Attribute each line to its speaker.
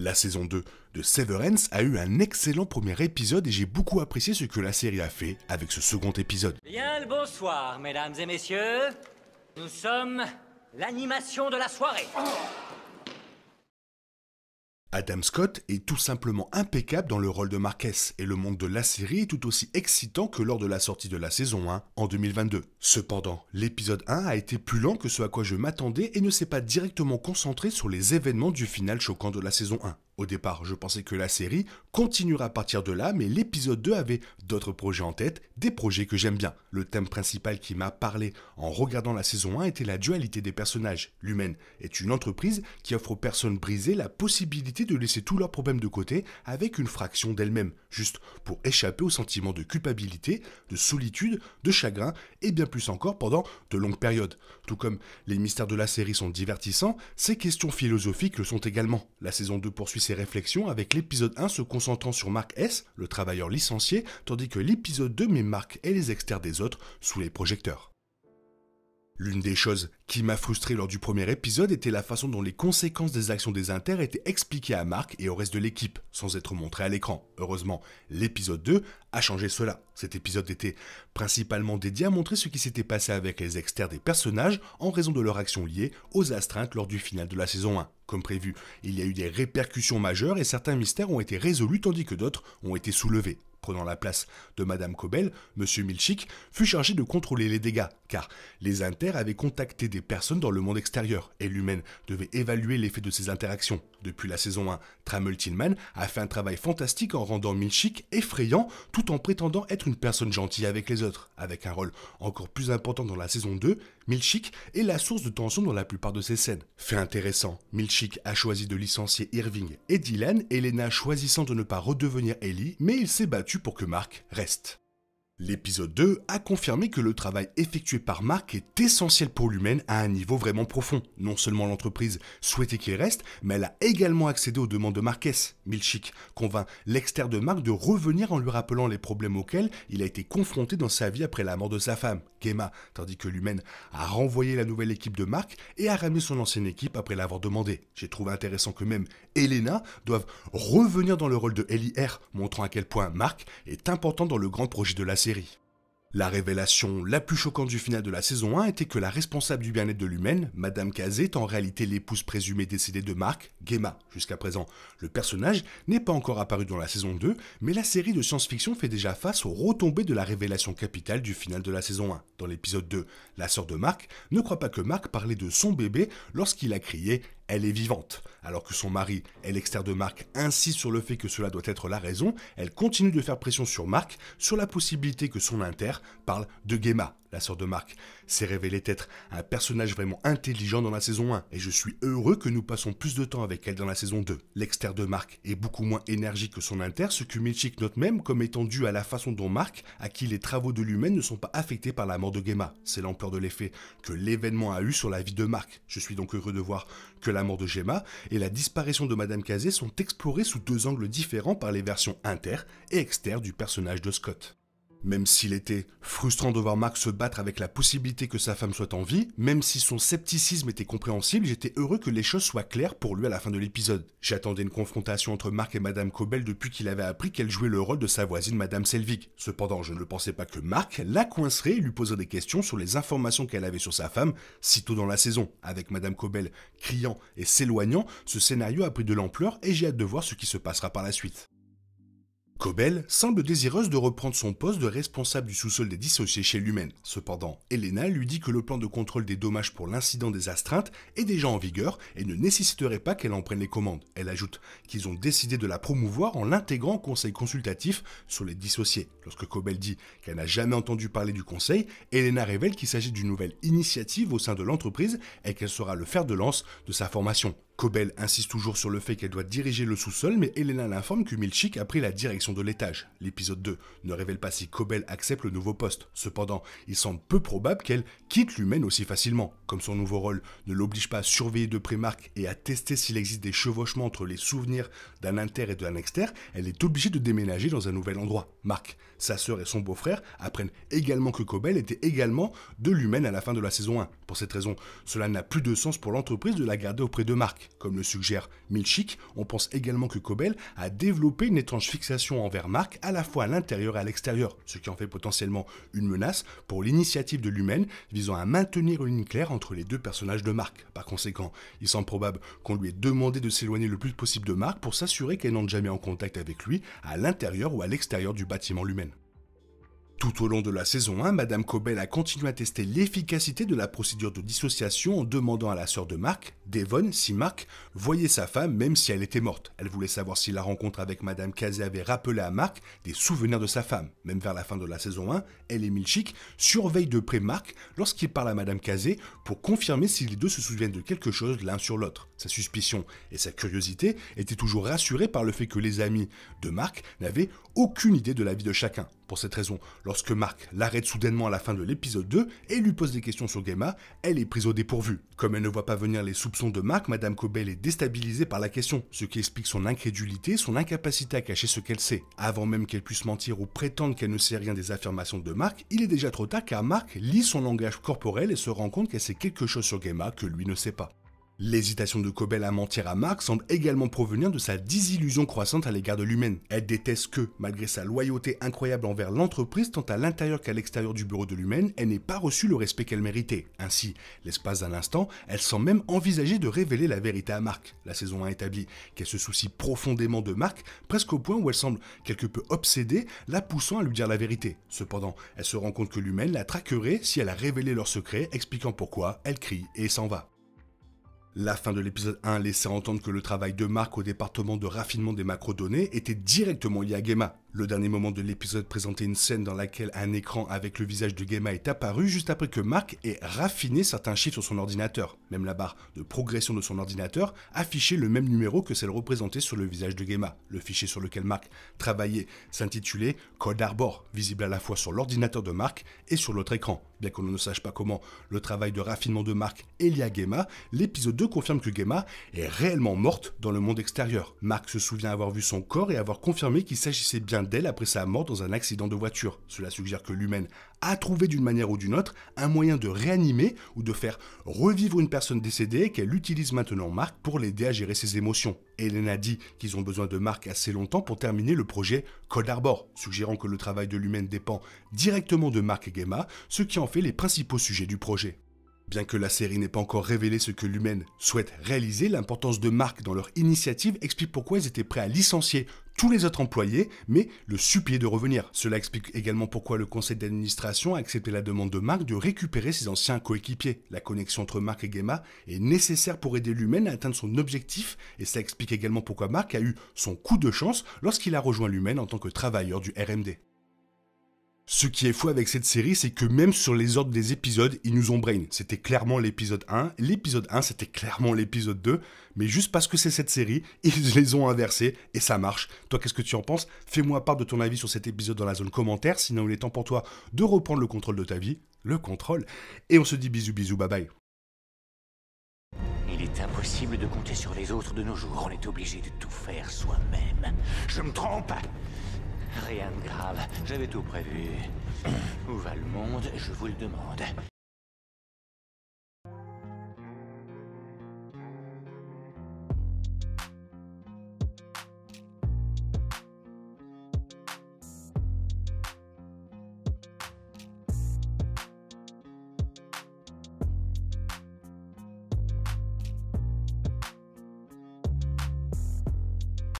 Speaker 1: La saison 2 de Severance a eu un excellent premier épisode et j'ai beaucoup apprécié ce que la série a fait avec ce second épisode.
Speaker 2: Bien le bonsoir, mesdames et messieurs. Nous sommes l'animation de la soirée.
Speaker 1: Adam Scott est tout simplement impeccable dans le rôle de Marquez et le monde de la série est tout aussi excitant que lors de la sortie de la saison 1 en 2022. Cependant, l'épisode 1 a été plus lent que ce à quoi je m'attendais et ne s'est pas directement concentré sur les événements du final choquant de la saison 1. Au départ, je pensais que la série continuerait à partir de là, mais l'épisode 2 avait d'autres projets en tête, des projets que j'aime bien. Le thème principal qui m'a parlé en regardant la saison 1 était la dualité des personnages. L'humaine est une entreprise qui offre aux personnes brisées la possibilité de laisser tous leurs problèmes de côté avec une fraction d'elles-mêmes, juste pour échapper au sentiment de culpabilité, de solitude, de chagrin et bien plus encore pendant de longues périodes. Tout comme les mystères de la série sont divertissants, ces questions philosophiques le sont également. La saison 2 poursuit ses réflexions avec l'épisode 1 se concentrant sur Mark S, le travailleur licencié, tandis que l'épisode 2 met Mark et les externes des autres sous les projecteurs. L'une des choses qui m'a frustré lors du premier épisode était la façon dont les conséquences des actions des inters étaient expliquées à Mark et au reste de l'équipe, sans être montrées à l'écran. Heureusement, l'épisode 2 a changé cela. Cet épisode était principalement dédié à montrer ce qui s'était passé avec les externes des personnages en raison de leur action liée aux astreintes lors du final de la saison 1. Comme prévu, il y a eu des répercussions majeures et certains mystères ont été résolus tandis que d'autres ont été soulevés. Prenant la place de Madame Cobell, Monsieur Milchick fut chargé de contrôler les dégâts, car les inters avaient contacté des personnes dans le monde extérieur, et l'humaine devait évaluer l'effet de ces interactions. Depuis la saison 1, Trammell Tillman a fait un travail fantastique en rendant Milchick effrayant, tout en prétendant être une personne gentille avec les autres. Avec un rôle encore plus important dans la saison 2, Milchick est la source de tension dans la plupart de ses scènes. Fait intéressant, Milchick a choisi de licencier Irving et Dylan, Elena choisissant de ne pas redevenir Ellie, mais il s'est battu pour que Mark reste. L'épisode 2 a confirmé que le travail effectué par Mark est essentiel pour l'humaine à un niveau vraiment profond. Non seulement l'entreprise souhaitait qu'il reste, mais elle a également accédé aux demandes de Marquez. Milchick convainc l'externe de Mark de revenir en lui rappelant les problèmes auxquels il a été confronté dans sa vie après la mort de sa femme, Gemma, tandis que l'humaine a renvoyé la nouvelle équipe de Mark et a ramené son ancienne équipe après l'avoir demandé. J'ai trouvé intéressant que même Elena doive revenir dans le rôle de Ellie R, montrant à quel point Mark est important dans le grand projet de la série. La révélation la plus choquante du final de la saison 1 était que la responsable du bien-être de l'humaine, Madame Kazé, est en réalité l'épouse présumée décédée de Mark, Gemma. Jusqu'à présent, le personnage n'est pas encore apparu dans la saison 2, mais la série de science-fiction fait déjà face aux retombées de la révélation capitale du final de la saison 1. Dans l'épisode 2, la sœur de Mark ne croit pas que Mark parlait de son bébé lorsqu'il a crié « Elle est vivante ». Alors que son mari et l'externe de Mark insistent sur le fait que cela doit être la raison, elle continue de faire pression sur Mark sur la possibilité que son inter parle de Gemma, la sœur de Mark. S'est révélé être un personnage vraiment intelligent dans la saison 1 et je suis heureux que nous passons plus de temps avec elle dans la saison 2. L'externe de Mark est beaucoup moins énergique que son inter, ce que Milchick note même comme étant dû à la façon dont Mark, à qui les travaux de l'humaine ne sont pas affectés par la mort de Gemma. C'est l'ampleur de l'effet que l'événement a eu sur la vie de Mark. Je suis donc heureux de voir que la mort de Gemma et la disparition de Madame Kazé sont explorées sous deux angles différents par les versions inter et exter du personnage de Scott. Même s'il était frustrant de voir Mark se battre avec la possibilité que sa femme soit en vie, même si son scepticisme était compréhensible, j'étais heureux que les choses soient claires pour lui à la fin de l'épisode. J'attendais une confrontation entre Mark et Madame Cobell depuis qu'il avait appris qu'elle jouait le rôle de sa voisine Madame Selvig. Cependant, je ne pensais pas que Mark la coincerait et lui poserait des questions sur les informations qu'elle avait sur sa femme si tôt dans la saison. Avec Madame Cobell criant et s'éloignant, ce scénario a pris de l'ampleur et j'ai hâte de voir ce qui se passera par la suite. Cobell semble désireuse de reprendre son poste de responsable du sous-sol des dissociés chez l'humaine. Cependant, Elena lui dit que le plan de contrôle des dommages pour l'incident des astreintes est déjà en vigueur et ne nécessiterait pas qu'elle en prenne les commandes. Elle ajoute qu'ils ont décidé de la promouvoir en l'intégrant au conseil consultatif sur les dissociés. Lorsque Cobell dit qu'elle n'a jamais entendu parler du conseil, Elena révèle qu'il s'agit d'une nouvelle initiative au sein de l'entreprise et qu'elle sera le fer de lance de sa formation. Cobell insiste toujours sur le fait qu'elle doit diriger le sous-sol, mais Elena l'informe que Milchick a pris la direction de l'étage. L'épisode 2 ne révèle pas si Cobell accepte le nouveau poste. Cependant, il semble peu probable qu'elle quitte l'humaine aussi facilement. Comme son nouveau rôle ne l'oblige pas à surveiller de près Mark et à tester s'il existe des chevauchements entre les souvenirs d'un inter et d'un exter, elle est obligée de déménager dans un nouvel endroit. Mark Sa sœur et son beau-frère apprennent également que Cobell était également de l'humaine à la fin de la saison 1. Pour cette raison, cela n'a plus de sens pour l'entreprise de la garder auprès de Mark. Comme le suggère Milchick, on pense également que Cobell a développé une étrange fixation envers Mark à la fois à l'intérieur et à l'extérieur, ce qui en fait potentiellement une menace pour l'initiative de l'humaine visant à maintenir une ligne claire entre les deux personnages de Mark. Par conséquent, il semble probable qu'on lui ait demandé de s'éloigner le plus possible de Mark pour s'assurer qu'elle n'entre jamais en contact avec lui à l'intérieur ou à l'extérieur du bâtiment lui-même. Tout au long de la saison 1, Madame Cobell a continué à tester l'efficacité de la procédure de dissociation en demandant à la sœur de Mark, Devon, si Mark voyait sa femme même si elle était morte. Elle voulait savoir si la rencontre avec Madame Casey avait rappelé à Mark des souvenirs de sa femme. Même vers la fin de la saison 1, elle et Milchick surveillent de près Mark lorsqu'il parle à Madame Casey pour confirmer si les deux se souviennent de quelque chose l'un sur l'autre. Sa suspicion et sa curiosité étaient toujours rassurées par le fait que les amis de Mark n'avaient aucune idée de la vie de chacun. Pour cette raison, lorsque Mark l'arrête soudainement à la fin de l'épisode 2 et lui pose des questions sur Gemma, elle est prise au dépourvu. Comme elle ne voit pas venir les soupçons de Mark, Madame Cobell est déstabilisée par la question, ce qui explique son incrédulité, son incapacité à cacher ce qu'elle sait. Avant même qu'elle puisse mentir ou prétendre qu'elle ne sait rien des affirmations de Mark, il est déjà trop tard car Mark lit son langage corporel et se rend compte qu'elle sait quelque chose sur Gemma que lui ne sait pas. L'hésitation de Cobell à mentir à Mark semble également provenir de sa désillusion croissante à l'égard de l'humaine. Elle déteste que, malgré sa loyauté incroyable envers l'entreprise, tant à l'intérieur qu'à l'extérieur du bureau de l'humaine, elle n'ait pas reçu le respect qu'elle méritait. Ainsi, l'espace d'un instant, elle semble même envisager de révéler la vérité à Mark. La saison 1 établit qu'elle se soucie profondément de Mark, presque au point où elle semble quelque peu obsédée, la poussant à lui dire la vérité. Cependant, elle se rend compte que l'humaine la traquerait si elle a révélé leur secret, expliquant pourquoi, elle crie et s'en va. La fin de l'épisode 1 laissait entendre que le travail de Mark au département de raffinement des macrodonnées était directement lié à Gemma. Le dernier moment de l'épisode présentait une scène dans laquelle un écran avec le visage de Gemma est apparu juste après que Mark ait raffiné certains chiffres sur son ordinateur. Même la barre de progression de son ordinateur affichait le même numéro que celle représentée sur le visage de Gemma. Le fichier sur lequel Mark travaillait s'intitulait Code Arbor, visible à la fois sur l'ordinateur de Mark et sur l'autre écran. Bien qu'on ne sache pas comment le travail de raffinement de Mark est lié à Gemma, l'épisode 2 confirme que Gemma est réellement morte dans le monde extérieur. Mark se souvient avoir vu son corps et avoir confirmé qu'il s'agissait bien d'elle après sa mort dans un accident de voiture. Cela suggère que l'humaine a trouvé d'une manière ou d'une autre un moyen de réanimer ou de faire revivre une personne décédée et qu'elle utilise maintenant Mark pour l'aider à gérer ses émotions. Hélène a dit qu'ils ont besoin de Mark assez longtemps pour terminer le projet Code Arbor, suggérant que le travail de l'humaine dépend directement de Mark et Gemma, ce qui en fait les principaux sujets du projet. Bien que la série n'ait pas encore révélé ce que l'humaine souhaite réaliser, l'importance de Mark dans leur initiative explique pourquoi ils étaient prêts à licencier tous les autres employés, mais le supplier de revenir. Cela explique également pourquoi le conseil d'administration a accepté la demande de Mark de récupérer ses anciens coéquipiers. La connexion entre Mark et Gemma est nécessaire pour aider l'humaine à atteindre son objectif, et ça explique également pourquoi Mark a eu son coup de chance lorsqu'il a rejoint l'humaine en tant que travailleur du RMD. Ce qui est fou avec cette série, c'est que même sur les ordres des épisodes, ils nous ont brain. C'était clairement l'épisode 1, l'épisode 1 c'était clairement l'épisode 2, mais juste parce que c'est cette série, ils les ont inversés et ça marche. Toi, qu'est-ce que tu en penses? Fais-moi part de ton avis sur cet épisode dans la zone commentaire, sinon il est temps pour toi de reprendre le contrôle de ta vie, le contrôle, et on se dit bisous bisous, bye bye.
Speaker 3: Il est impossible de compter sur les autres de nos jours, on est obligé de tout faire soi-même. Je me trompe? Rien de grave, j'avais tout prévu. Où va le monde, je vous le demande.